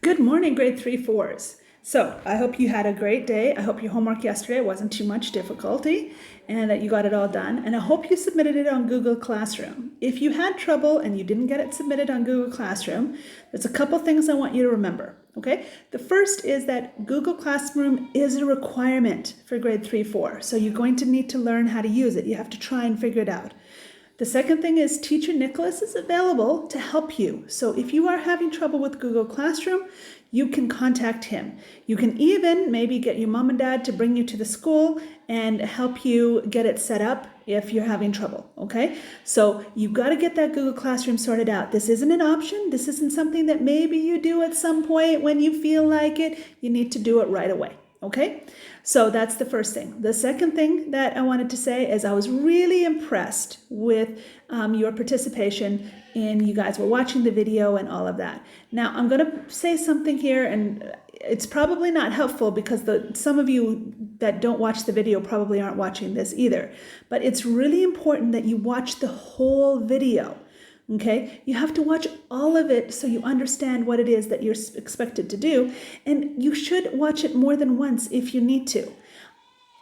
Good morning, grade 3-4s. So I hope you had a great day. I hope your homework yesterday wasn't too much difficulty and that you got it all done. And I hope you submitted it on Google Classroom. If you had trouble and you didn't get it submitted on Google Classroom, there's a couple things I want you to remember, okay? The first is that Google Classroom is a requirement for grade 3-4. So you're going to need to learn how to use it. You have to try and figure it out. The second thing is Teacher Nicholas is available to help you. So if you are having trouble with Google Classroom, you can contact him. You can even maybe get your mom and dad to bring you to the school and help you get it set up if you're having trouble, okay? So you've got to get that Google Classroom sorted out. This isn't an option. This isn't something that maybe you do at some point when you feel like it. You need to do it right away. Okay, so that's the first thing. The second thing that I wanted to say is I was really impressed with your participation in you guys were watching the video and all of that. Now I'm going to say something here, and it's probably not helpful because some of you that don't watch the video probably aren't watching this either. But it's really important that you watch the whole video. Okay, you have to watch all of it so you understand what it is that you're expected to do, and you should watch it more than once if you need to.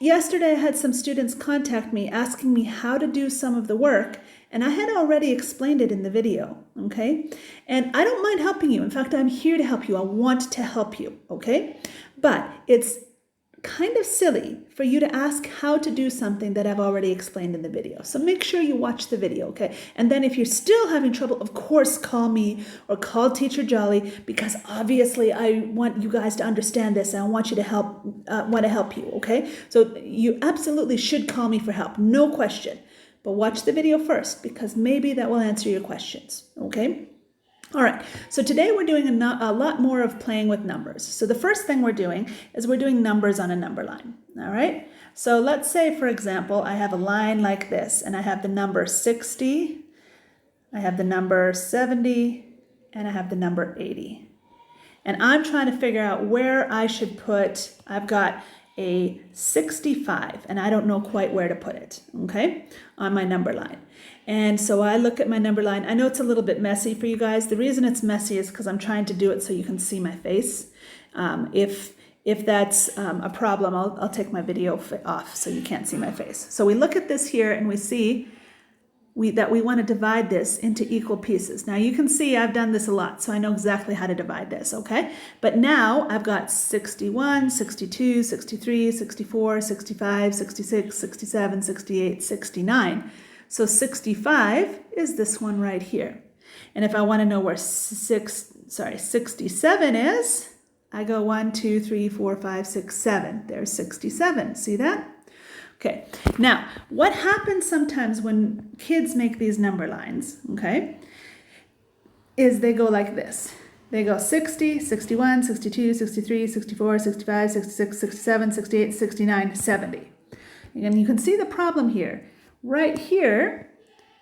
Yesterday, I had some students contact me asking me how to do some of the work, and I had already explained it in the video, okay? And I don't mind helping you. In fact, I'm here to help you. I want to help you, okay? But it's kind of silly for you to ask how to do something that I've already explained in the video. So make sure you watch the video, okay? And then if you're still having trouble, of course, call me or call Teacher Jolly, because obviously I want you guys to understand this and I want you to want to help you, okay? So you absolutely should call me for help, no question. But watch the video first, because maybe that will answer your questions, okay? All right, so today we're doing a lot more of playing with numbers. So the first thing we're doing is we're doing numbers on a number line, all right? So let's say, for example, I have a line like this, and I have the number 60, I have the number 70, and I have the number 80. And I'm trying to figure out where I should put, I've got a 65, and I don't know quite where to put it, okay, on my number line. And so I look at my number line. I know it's a little bit messy for you guys. The reason it's messy is because I'm trying to do it so you can see my face. If that's a problem, I'll take my video off so you can't see my face. So we look at this here and we see that we want to divide this into equal pieces. Now you can see I've done this a lot, so I know exactly how to divide this, okay? But now I've got 61, 62, 63, 64, 65, 66, 67, 68, 69. So 65 is this one right here. And if I want to know where 67 is, I go 1, 2, 3, 4, 5, 6, 7. There's 67. See that? Okay. Now, what happens sometimes when kids make these number lines, okay, is they go like this. They go 60, 61, 62, 63, 64, 65, 66, 67, 68, 69, 70. And you can see the problem here. Right here,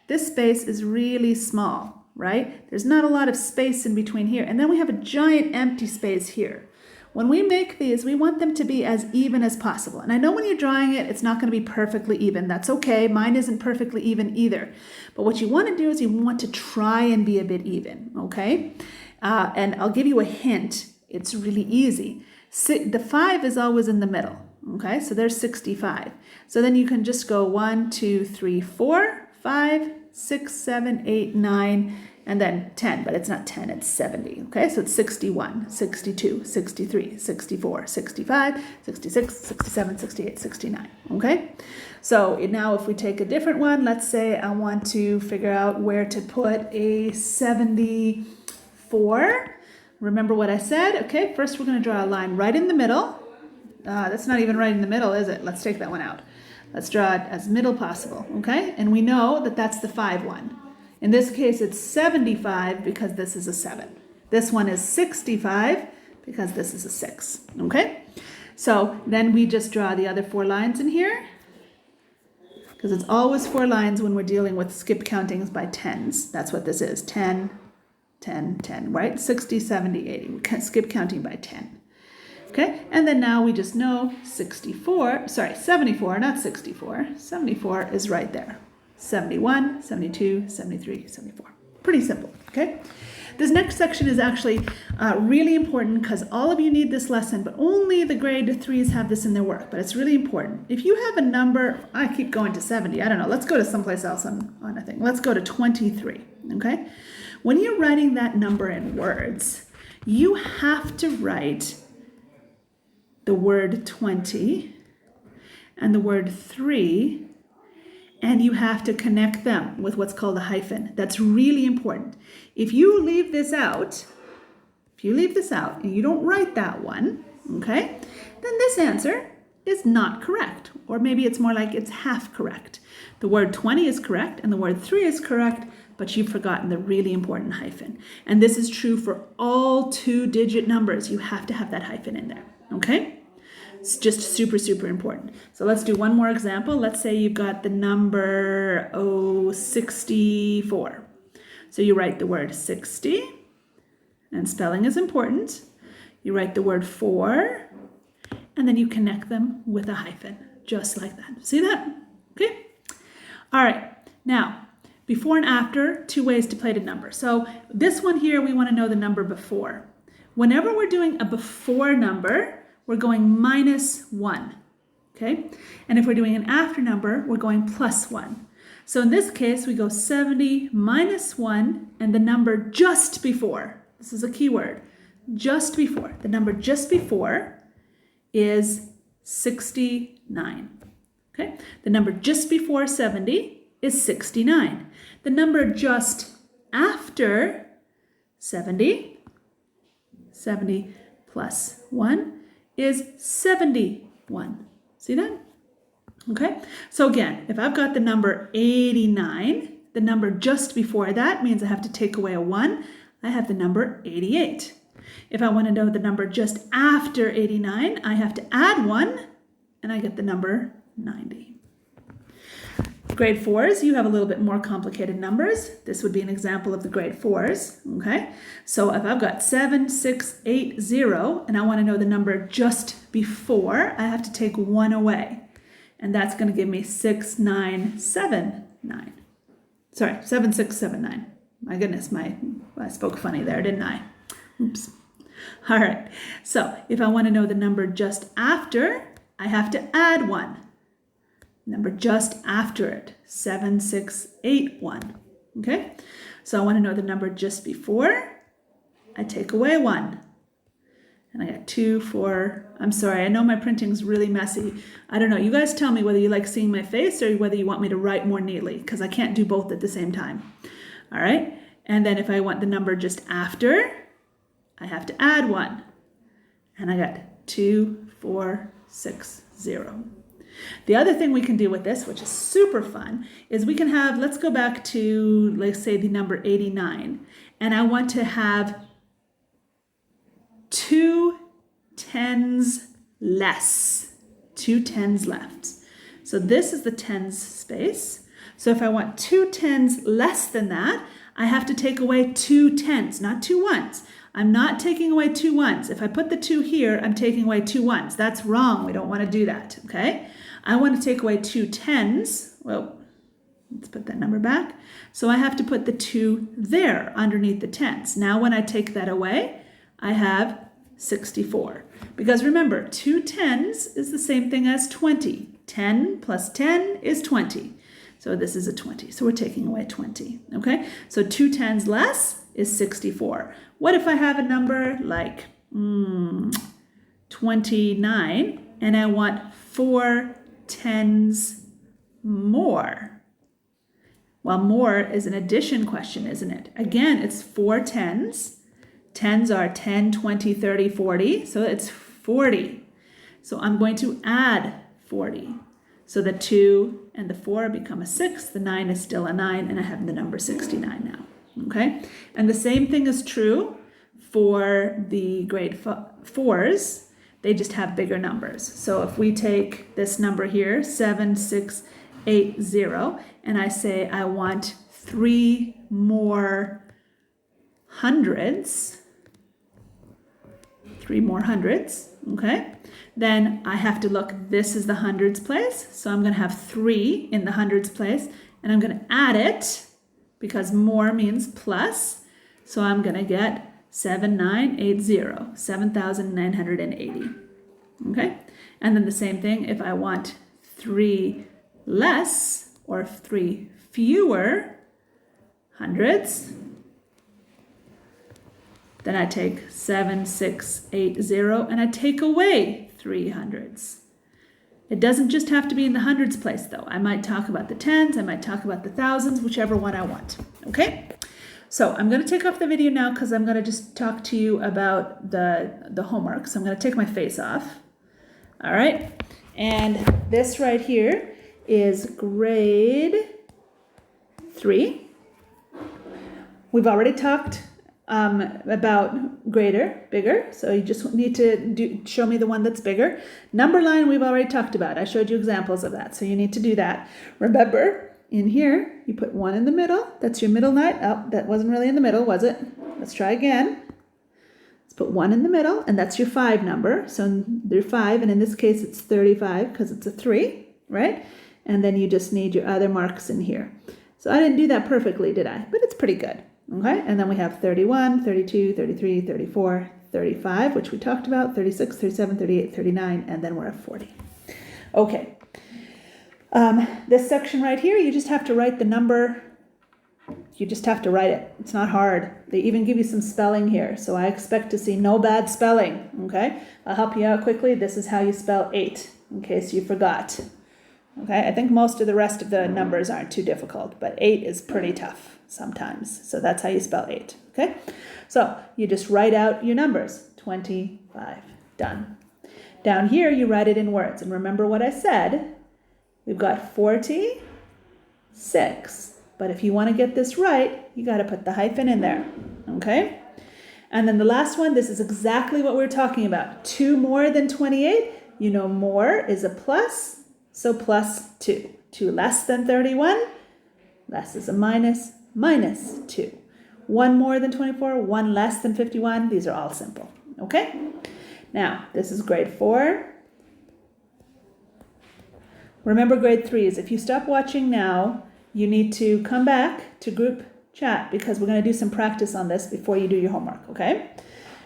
this space is really small, right? There's not a lot of space in between here. And then we have a giant empty space here. When we make these, we want them to be as even as possible. And I know when you're drawing it, it's not going to be perfectly even. That's okay. Mine isn't perfectly even either. But what you want to do is you want to try and be a bit even, okay? And I'll give you a hint. It's really easy. The 5 is always in the middle. Okay, so there's 65. So then you can just go 1, 2, 3, 4, 5, 6, 7, 8, 9, and then 10, but it's not 10, it's 70. Okay, so it's 61, 62, 63, 64, 65, 66, 67, 68, 69. Okay, so now if we take a different one, let's say I want to figure out where to put a 74. Remember what I said? Okay, first we're going to draw a line right in the middle. That's not even right in the middle, is it? Let's take that one out. Let's draw it as middle possible, okay? And we know that that's the 5 one. In this case, it's 75 because this is a 7. This one is 65 because this is a 6, okay? So then we just draw the other 4 lines in here, because it's always 4 lines when we're dealing with skip countings by tens. That's what this is, 10, 10, 10, right? 60, 70, 80. We can skip counting by 10. Okay, and then now we just know 74, not 64. 74 is right there. 71, 72, 73, 74. Pretty simple, okay? This next section is actually really important because all of you need this lesson, but only the grade 3s have this in their work, but it's really important. If you have a number, I keep going to 70, I don't know, let's go to someplace else on a thing. Let's go to 23, okay? When you're writing that number in words, you have to write the word 20 and the word 3, and you have to connect them with what's called a hyphen. That's really important. If you leave this out, and you don't write that one, okay, then this answer is not correct. Or maybe it's more like it's half correct. The word 20 is correct and the word 3 is correct, but you've forgotten the really important hyphen. And this is true for all 2-digit numbers. You have to have that hyphen in there, okay? It's just super, super important. So let's do one more example. Let's say you've got the number 64. So you write the word 60, and spelling is important. You write the word 4, and then you connect them with a hyphen, just like that. See that? Okay? All right. Now, before and after, 2 ways to play the number. So this one here, we want to know the number before. Whenever we're doing a before number, we're going -1, okay? And if we're doing an after number, we're going +1. So in this case, we go 70 minus 1, and the number just before, this is a key word, just before, the number just before is 69, okay? The number just before 70 is 69. The number just after 70 plus 1, is 71. See that? Okay, so again, if I've got the number 89, the number just before that means I have to take away a 1. I have the number 88. If I want to know the number just after 89, I have to add 1, and I get the number 90. Grade 4s, you have a little bit more complicated numbers. This would be an example of the grade 4s, okay? So if I've got 7680 and I want to know the number just before, I have to take 1 away. And that's going to give me 6979. Sorry, 7679. My goodness, I spoke funny there, didn't I? Oops. All right, so if I want to know the number just after, I have to add 1. Number just after it, 7681, okay? So I want to know the number just before, I take away 1. And I got 2, 4, I'm sorry, I know my printing's really messy. I don't know, you guys tell me whether you like seeing my face or whether you want me to write more neatly, because I can't do both at the same time. All right, and then if I want the number just after, I have to add 1. And I got 2, 4, 6, 0. The other thing we can do with this, which is super fun, is we can have, let's go back to, let's say, the number 89. And I want to have 2 tens less. 2 tens left. So this is the tens space. So if I want 2 tens less than that, I have to take away 2 tens, not 2 ones. I'm not taking away 2 ones. If I put the 2 here, I'm taking away 2 ones. That's wrong. We don't want to do that, okay? I want to take away 2 tens. Well, let's put that number back. So I have to put the 2 there underneath the tens. Now when I take that away, I have 64. Because remember, 2 tens is the same thing as 20. 10 plus 10 is 20. So this is a 20. So we're taking away 20, okay? So 2 tens less is 64. What if I have a number like 29 and I want 4 tens more? Well, more is an addition question, isn't it? Again, it's 4 tens. Tens are 10, 20, 30, 40. So it's 40. So I'm going to add 40. So the 2 and the 4 become a 6. The 9 is still a 9, and I have the number 69 now. Okay? And the same thing is true for the grade 4s. They just have bigger numbers. So if we take this number here, 7680, and I say I want 3 more hundreds, okay? Then I have to look, this is the hundreds place, so I'm going to have 3 in the hundreds place, and I'm going to add it, because more means plus. So I'm going to get 7980, 7,980. Okay? And then the same thing, if I want 3 less or 3 fewer hundreds, then I take 7680 and I take away 3 hundreds. It doesn't just have to be in the hundreds place though. I might talk about the tens, I might talk about the thousands, whichever one I want. Okay? So I'm going to take off the video now because I'm going to just talk to you about the homework. So I'm going to take my face off. All right? And this right here is grade 3. We've already talked about greater, bigger. So you just need to show me the one that's bigger. Number line we've already talked about. I showed you examples of that. So you need to do that. Remember, in here, you put 1 in the middle. That's your middle line. Oh, that wasn't really in the middle, was it? Let's try again. Let's put 1 in the middle, and that's your 5 number. So there's 5, and in this case, it's 35 because it's a 3, right? And then you just need your other marks in here. So I didn't do that perfectly, did I? But it's pretty good, okay? And then we have 31, 32, 33, 34, 35, which we talked about, 36, 37, 38, 39, and then we're at 40. Okay. This section right here, you just have to write the number. You just have to write it. It's not hard. They even give you some spelling here. So I expect to see no bad spelling. Okay. I'll help you out quickly. This is how you spell 8 in case you forgot. Okay. I think most of the rest of the numbers aren't too difficult, but 8 is pretty tough sometimes. So that's how you spell 8. Okay. So you just write out your numbers. 25. Done. Down here, you write it in words. And remember what I said. We've got 46, but if you want to get this right, you got to put the hyphen in there, okay? And then the last one, this is exactly what we're talking about. 2 more than 28, you know more is a plus, so plus 2. 2 less than 31, less is a minus, minus 2. 1 more than 24, 1 less than 51, these are all simple, okay? Now, this is grade 4. Remember grade 3s. If you stop watching now, you need to come back to group chat because we're going to do some practice on this before you do your homework, okay?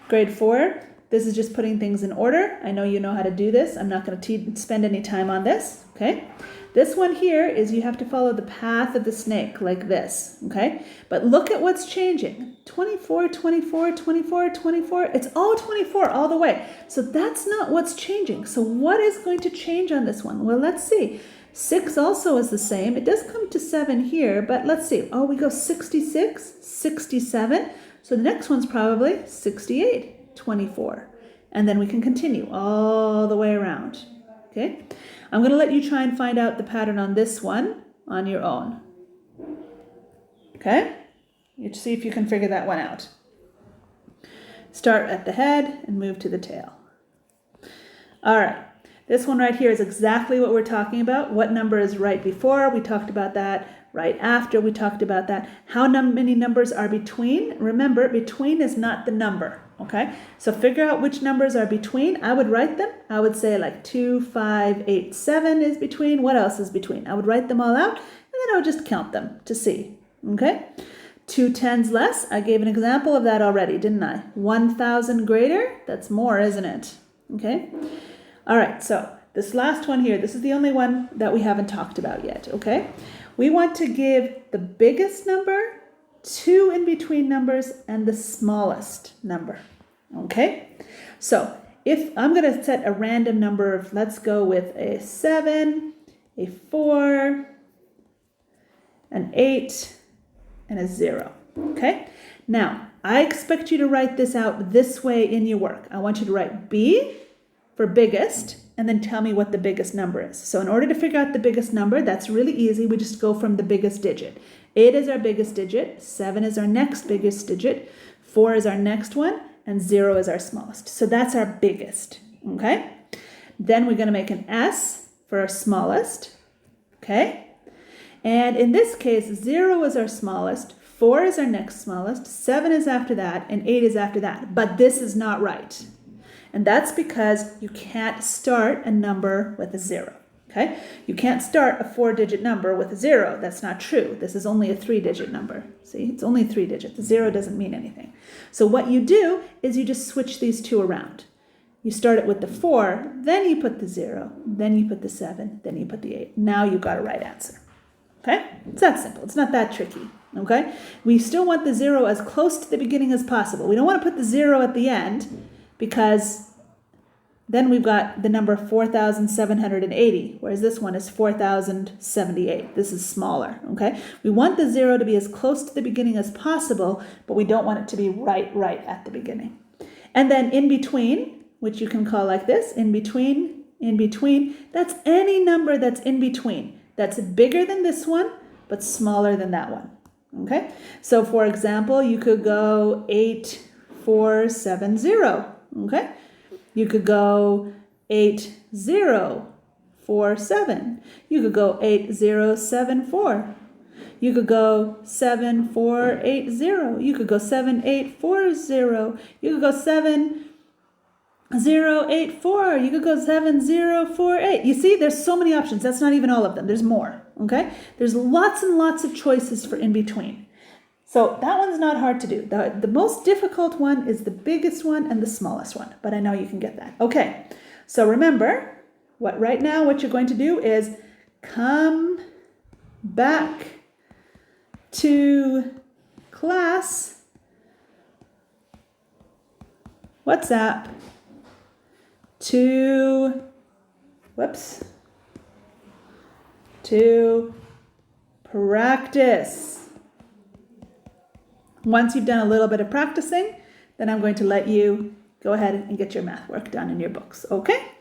Grade 4, this is just putting things in order. I know you know how to do this. I'm not going to spend any time on this, okay? This one here is you have to follow the path of the snake like this, okay? But look at what's changing. 24, 24, 24, 24. It's all 24 all the way. So that's not what's changing. So what is going to change on this one? Well, let's see. 6 also is the same. It does come to 7 here, but let's see. Oh, we go 66, 67. So the next one's probably 68, 24. And then we can continue all the way around, okay? I'm going to let you try and find out the pattern on this one on your own. Okay? You see if you can figure that one out. Start at the head and move to the tail. All right. This one right here is exactly what we're talking about. What number is right before? We talked about that. Right after, we talked about that. How many numbers are between? Remember, between is not the number. Okay, so figure out which numbers are between. I would write them. I would say like 2, 5, 8, 7 is between. What else is between? I would write them all out and then I would just count them to see. Okay, 2 tens less. I gave an example of that already, didn't I? 1,000 greater. That's more, isn't it? Okay. All right, so this last one here, this is the only one that we haven't talked about yet. Okay, we want to give the biggest number, 2 in between numbers, and the smallest number, okay? So if I'm going to set a random number of, let's go with a 7, a 4, an 8, and a 0, okay? Now, I expect you to write this out this way in your work. I want you to write B for biggest, and then tell me what the biggest number is. So in order to figure out the biggest number, that's really easy. We just go from the biggest digit. 8 is our biggest digit, 7 is our next biggest digit, 4 is our next one, and 0 is our smallest. So that's our biggest, okay? Then we're going to make an S for our smallest, okay? And in this case, 0 is our smallest, 4 is our next smallest, 7 is after that, and 8 is after that. But this is not right. And that's because you can't start a number with a 0. Okay, you can't start a 4-digit number with a 0. That's not true. This is only a 3-digit number. See, it's only 3 digits. The 0 doesn't mean anything. So what you do is you just switch these two around. You start it with the 4, then you put the 0, then you put the 7, then you put the 8. Now you got a right answer. Okay, it's that simple. It's not that tricky. Okay, we still want the 0 as close to the beginning as possible. We don't want to put the 0 at the end because then we've got the number 4,780, whereas this one is 4,078. This is smaller, okay? We want the 0 to be as close to the beginning as possible, but we don't want it to be right at the beginning. And then in between, which you can call like this, in between, that's any number that's in between. That's bigger than this one, but smaller than that one, okay? So for example, you could go 8470, okay? You could go 8047. You could go 8074. You could go 7480. You could go 7840. You could go 7084. You could go 7048. You see, there's so many options. That's not even all of them. There's more, okay? There's lots and lots of choices for in between. So that one's not hard to do. The most difficult one is the biggest one and the smallest one, but I know you can get that. Okay, so remember, what you're going to do is come back to class, WhatsApp, to practice. Once you've done a little bit of practicing, then I'm going to let you go ahead and get your math work done in your books, okay?